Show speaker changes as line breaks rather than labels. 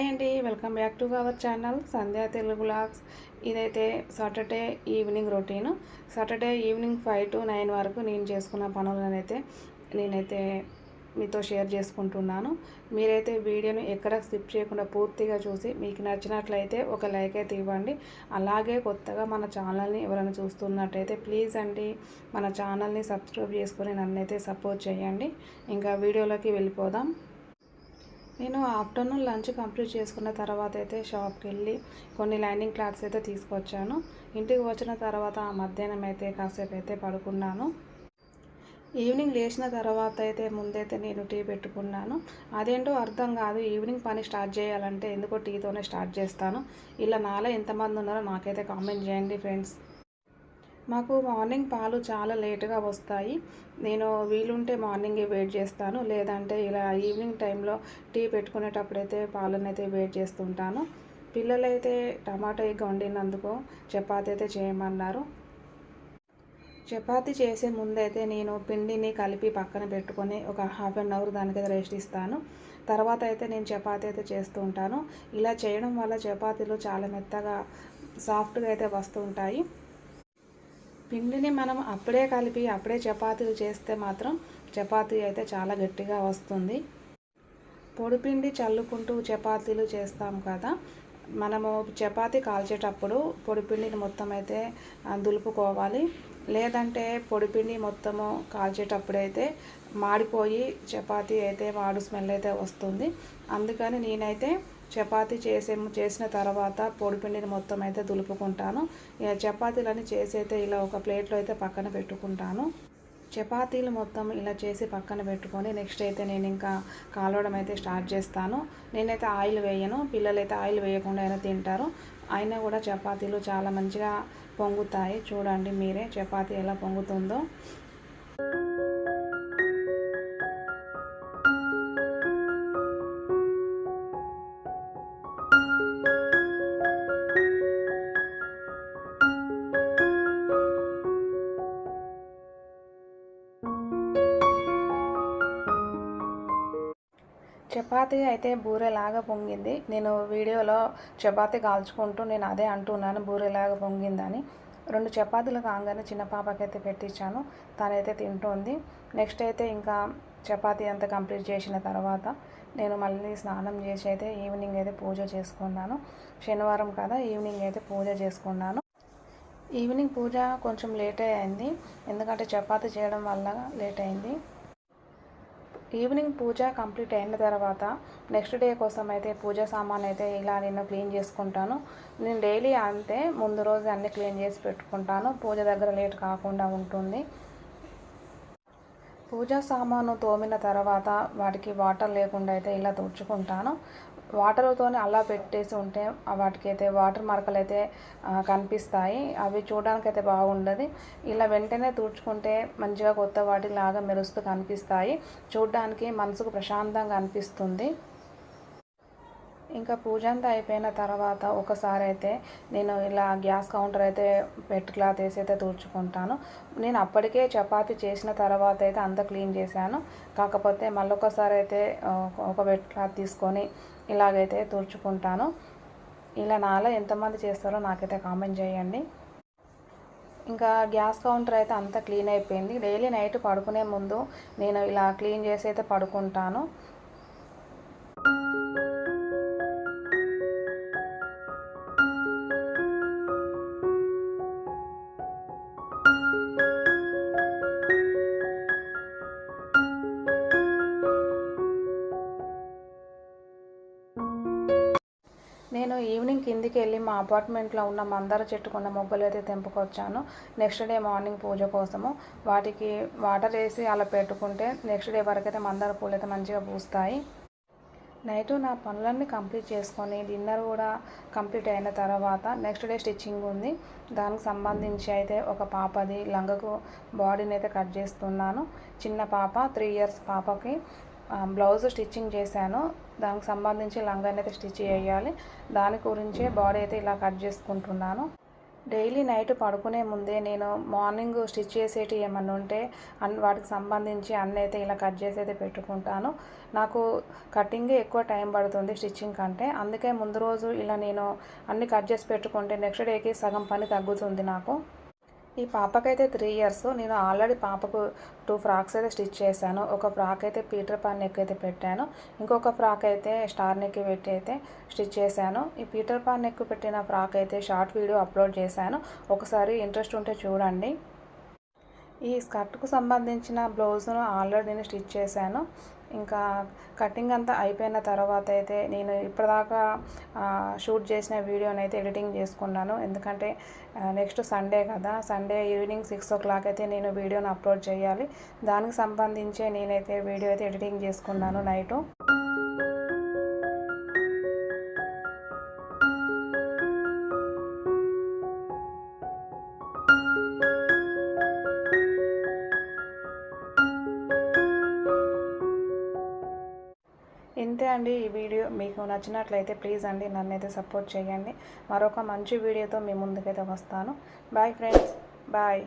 Hi అండి, welcome back to our channel Sandhya Telugu vlogs. ఇదైతే Saturday evening routine. Saturday evening 5 to 9 వరకు నేను చేసుకున్న పనులనైతే నేనైతే మీతో షేర్ చేసుకుంటున్నాను. మీరైతే వీడియోని ఎక్కడ స్కిప్ చేయకుండా పూర్తిగా చూసి మీకు నచ్చినట్లయితే ఒక లైక్ అయితే ఇవ్వండి. అలాగే కొత్తగా మన ఛానల్ని ఎవరైనా చూస్తున్నట్టయితే ప్లీజ్ అండి మన ఛానల్ని సబ్స్క్రైబ్ చేసుకొని నన్నైతే సపోర్ట్ చేయండి. ఇంకా వీడియోలోకి వెళ్ళిపోదాం. నేను ఆఫ్టర్నూన్ లంచ్ కంప్లీట్ చేసుకున్న తర్వాత అయితే షాప్కి వెళ్ళి కొన్ని లైనింగ్ క్లాత్స్ అయితే తీసుకొచ్చాను. ఇంటికి వచ్చిన తర్వాత మధ్యాహ్నం అయితే కాసేపు అయితే పడుకున్నాను. ఈవినింగ్ లేచిన తర్వాత అయితే ముందైతే నేను టీ పెట్టుకున్నాను. అదేంటో అర్థం కాదు, ఈవినింగ్ పని స్టార్ట్ చేయాలంటే ఎందుకో టీతోనే స్టార్ట్ చేస్తాను. ఇలా నాలో ఎంతమంది ఉన్నారో నాకైతే కామెంట్ చేయండి ఫ్రెండ్స్. మాకు మార్నింగ్ పాలు చాలా లేటుగా వస్తాయి. నేను వీలుంటే మార్నింగే వెయిట్ చేస్తాను, లేదంటే ఇలా ఈవినింగ్ టైంలో టీ పెట్టుకునేటప్పుడైతే పాలనైతే వెయిట్ చేస్తుంటాను. పిల్లలైతే టమాటా ఎగ్ వండినందుకు చపాతీ అయితే చేయమన్నారు. చపాతీ చేసే ముందైతే నేను పిండిని కలిపి పక్కన పెట్టుకొని ఒక హాఫ్ అన్ అవర్ దానికైతే రెస్ట్ ఇస్తాను. తర్వాత అయితే నేను చపాతీ అయితే చేస్తూ ఉంటాను. ఇలా చేయడం వల్ల చపాతీలు చాలా మెత్తగా సాఫ్ట్గా అయితే వస్తూ ఉంటాయి. పిండిని మనం అప్పుడే కలిపి అప్పుడే చపాతీలు చేస్తే మాత్రం చపాతీ అయితే చాలా గట్టిగా వస్తుంది. పొడిపిండి చల్లుకుంటూ చపాతీలు చేస్తాం కదా, మనము చపాతీ కాల్చేటప్పుడు పొడిపిండిని మొత్తం అయితే దులుపుకోవాలి. లేదంటే పొడిపిండి మొత్తము కాల్చేటప్పుడైతే మాడిపోయి చపాతీ అయితే మాడు స్మెల్ అయితే వస్తుంది. అందుకని నేనైతే చపాతీ చేసిన తర్వాత పొడిపిండిని మొత్తం అయితే దులుపుకుంటాను. చపాతీలని చేసి అయితే ఇలా ఒక ప్లేట్లో అయితే పక్కన పెట్టుకుంటాను. చపాతీలు మొత్తం ఇలా చేసి పక్కన పెట్టుకొని నెక్స్ట్ అయితే నేను ఇంకా కాలవడం అయితే స్టార్ట్ చేస్తాను. నేనైతే ఆయిల్ వేయను, పిల్లలైతే ఆయిల్ వేయకుండా అయినా తింటారు. అయినా కూడా చపాతీలు చాలా మంచిగా పొంగుతాయి. చూడండి మీరే చపాతీ ఎలా పొంగుతుందో. చపాతీ అయితే బూరెలాగా పొంగింది. నేను వీడియోలో చపాతీ కాల్చుకుంటూ నేను అదే అంటున్నాను, బూరెలాగా పొంగిందని. 2 చపాతీలు కాగానే చిన్న పాపకైతే పెట్టించాను, తనైతే తింటుంది. నెక్స్ట్ అయితే ఇంకా చపాతీ అంతా కంప్లీట్ చేసిన తర్వాత నేను మళ్ళీ స్నానం చేసి అయితే ఈవినింగ్ అయితే పూజ చేసుకున్నాను. శనివారం కదా, ఈవినింగ్ అయితే పూజ చేసుకున్నాను. ఈవినింగ్ పూజ కొంచెం లేటే అయింది, ఎందుకంటే చపాతీ చేయడం వల్ల లేట్ అయింది. ఈవినింగ్ పూజ కంప్లీట్ అయిన తర్వాత నెక్స్ట్ డే కోసం అయితే పూజ సామాన్ అయితే ఇలా నేను క్లీన్ చేసుకుంటాను. నేను డైలీ అంతే ముందు రోజు అన్నీ క్లీన్ చేసి పెట్టుకుంటాను, పూజ దగ్గర లేట్ కాకుండా ఉంటుంది. పూజా సామాను తోమిన తర్వాత వాటికి వాటర్ లేకుండా అయితే ఇలా తుడుచుకుంటాను. వాటర్తోనే అలా పెట్టేసి ఉంటే వాటికి అయితే వాటర్ మరకలు అయితే కనిపిస్తాయి, అవి చూడడానికి అయితే బాగుండదు. ఇలా వెంటనే తుడుచుకుంటే మంచిగా కొత్త వాటిలాగా మెరుస్తూ కనిపిస్తాయి, చూడడానికి మనసుకు ప్రశాంతంగా అనిపిస్తుంది. ఇంకా పూజ అంతా అయిపోయిన తర్వాత ఒకసారి అయితే నేను ఇలా గ్యాస్ కౌంటర్ అయితే వెట్ క్లాత్ వేసి అయితే తుడుచుకుంటాను. నేను అప్పటికే చపాతీ చేసిన తర్వాత అయితే అంతా క్లీన్ చేశాను, కాకపోతే మళ్ళొకసారి అయితే ఒక వెట్ క్లాత్ తీసుకొని ఇలాగైతే తుడుచుకుంటాను. ఇలా నాలో ఎంతమంది చేస్తారో నాకైతే కామెంట్ చేయండి. ఇంకా గ్యాస్ కౌంటర్ అయితే అంతా క్లీన్ అయిపోయింది. డైలీ నైట్ పడుకునే ముందు నేను ఇలా క్లీన్ చేసి అయితే పడుకుంటాను. నేను ఈవినింగ్ కిందికి వెళ్ళి మా అపార్ట్మెంట్లో ఉన్న మందార చెట్టుకున్న మొగ్గలు అయితే తెంపుకొచ్చాను నెక్స్ట్ డే మార్నింగ్ పూజ కోసము. వాటికి వాటర్ వేసి అలా పెట్టుకుంటే నెక్స్ట్ డే వరకు అయితే మందార పూలు అయితే మంచిగా పూస్తాయి. నైట్ నా పనులన్నీ కంప్లీట్ చేసుకొని డిన్నర్ కూడా కంప్లీట్ అయిన తర్వాత నెక్స్ట్ డే స్టిచ్చింగ్ ఉంది. దానికి సంబంధించి అయితే ఒక పాపది లంగకు బాడీని అయితే కట్ చేస్తున్నాను. చిన్న పాప 3 years పాపకి బ్లౌజ్ స్టిచ్చింగ్ చేశాను, దానికి సంబంధించి లంగాని అయితే స్టిచ్ చేయాలి. దాని గురించే బాడీ అయితే ఇలా కట్ చేసుకుంటున్నాను. డైలీ నైట్ పడుకునే ముందే నేను మార్నింగ్ స్టిచ్ చేసేటి ఏమన్నా ఉంటే వాటికి సంబంధించి అన్నీ అయితే ఇలా కట్ చేసి అయితే పెట్టుకుంటాను. నాకు కటింగే ఎక్కువ టైం పడుతుంది స్టిచ్చింగ్ కంటే. అందుకే ముందు రోజు ఇలా నేను అన్నీ కట్ చేసి పెట్టుకుంటే నెక్స్ట్ డేకి సగం పని తగ్గుతుంది నాకు. ఈ పాపకైతే 3 ఇయర్స్. నేను ఆల్రెడీ పాపకు 2 ఫ్రాక్స్ అయితే స్టిచ్ చేశాను. ఒక ఫ్రాక్ అయితే పీటర్ పాన్ నెక్ అయితే పెట్టాను. ఇంకొక ఫ్రాక్ అయితే స్టార్ నెక్ పెట్టి అయితే స్టిచ్ చేశాను. ఈ పీటర్ పాన్ నెక్ పెట్టిన ఫ్రాక్ అయితే షార్ట్ వీడియో అప్లోడ్ చేశాను. ఒకసారి ఇంట్రెస్ట్ ఉంటే చూడండి. ఈ స్కర్ట్కు సంబంధించిన బ్లౌజ్ను ఆల్రెడీ నేను స్టిచ్ చేశాను. ఇంకా కటింగ్ అంతా అయిపోయిన తర్వాత అయితే నేను ఇప్పటిదాకా షూట్ చేసిన వీడియోని అయితే ఎడిటింగ్ చేసుకున్నాను. ఎందుకంటే నెక్స్ట్ సండే కదా, సండే ఈవినింగ్ 6 o'clock అయితే నేను వీడియోని అప్లోడ్ చేయాలి. దానికి సంబంధించే నేనైతే వీడియో అయితే ఎడిటింగ్ చేసుకున్నాను నైటు. ఇంతే అండి ఈ వీడియో. మీకు నచ్చినట్లయితే ప్లీజ్ అండి నన్నైతే సపోర్ట్ చేయండి. మరొక మంచి వీడియోతో మీ ముందుకైతే వస్తాను. Bye friends, bye.